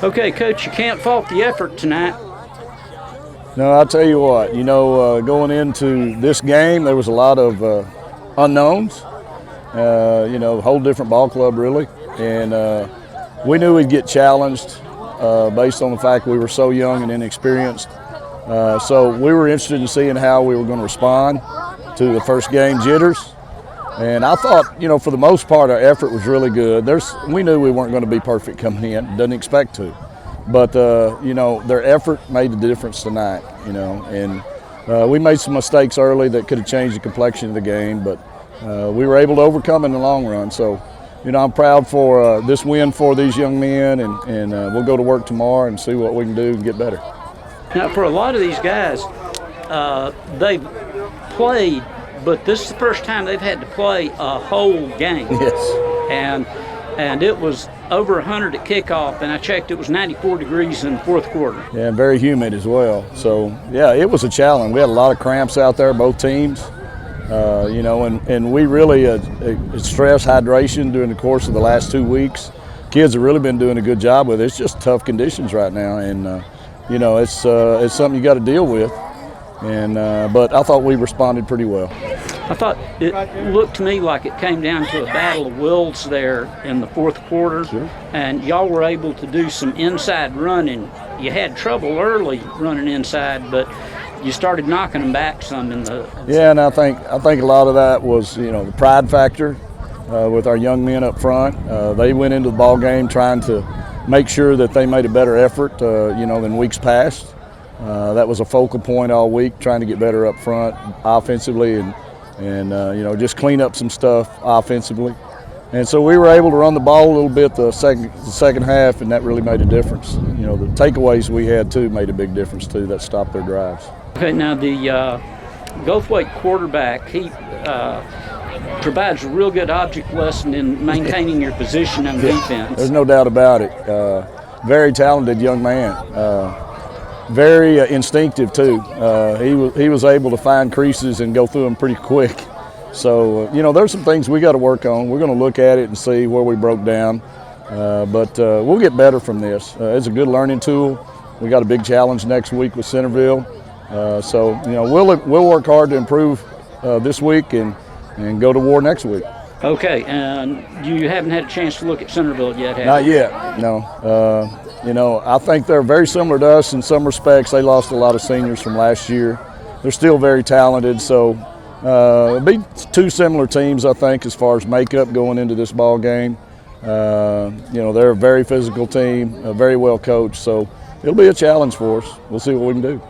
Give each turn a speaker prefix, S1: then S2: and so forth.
S1: Okay, Coach, you can't fault the effort tonight.
S2: No, I'll tell you what, going into this game, there was a lot of unknowns, whole different ball club really. And we knew we'd get challenged based on the fact we were so young and inexperienced. So we were interested in seeing how we were going to respond to the first game jitters. And I thought, for the most part, our effort was really good. We knew we weren't going to be perfect coming in, didn't expect to. But, their effort made the difference tonight, and we made some mistakes early that could have changed the complexion of the game, but we were able to overcome in the long run. So, I'm proud for this win for these young men, and we'll go to work tomorrow and see what we can do and get better.
S1: Now, for a lot of these guys, they've played, but this is the first time they've had to play a whole game.
S2: Yes.
S1: And it was over 100 at kickoff, and I checked, it was 94 degrees in the fourth quarter.
S2: Yeah, and very humid as well. So, yeah, it was a challenge. We had a lot of cramps out there, both teams. And we really stressed hydration during the course of the last 2 weeks. Kids have really been doing a good job with it. It's just tough conditions right now, and it's something you got to deal with. But I thought we responded pretty well.
S1: I thought it looked to me like it came down to a battle of wills there in the fourth quarter.
S2: Sure.
S1: And y'all were able to do some inside running. You had trouble early running inside, but you started knocking them back some in the.
S2: Yeah, and I think a lot of that was the pride factor with our young men up front. They went into the ball game trying to make sure that they made a better effort, than weeks past. That was a focal point all week, trying to get better up front offensively and just clean up some stuff offensively. And so we were able to run the ball a little bit the second half, and that really made a difference. The takeaways we had too made a big difference too. That stopped their drives.
S1: Okay, now the Goldthwaite quarterback, he provides a real good object lesson in maintaining your position on defense.
S2: There's no doubt about it. Very talented young man. Very instinctive too. He was able to find creases and go through them pretty quick. So there's some things we got to work on. We're going to look at it and see where we broke down. But we'll get better from this. It's a good learning tool. We got a big challenge next week with Centerville. So we'll work hard to improve this week and go to war next week.
S1: Okay, and you haven't had a chance to look at Centerville yet, have you?
S2: Not yet, no. I think they're very similar to us in some respects. They lost a lot of seniors from last year. They're still very talented, so it'll be two similar teams, I think, as far as makeup going into this ball game. They're a very physical team, very well coached, so it'll be a challenge for us. We'll see what we can do.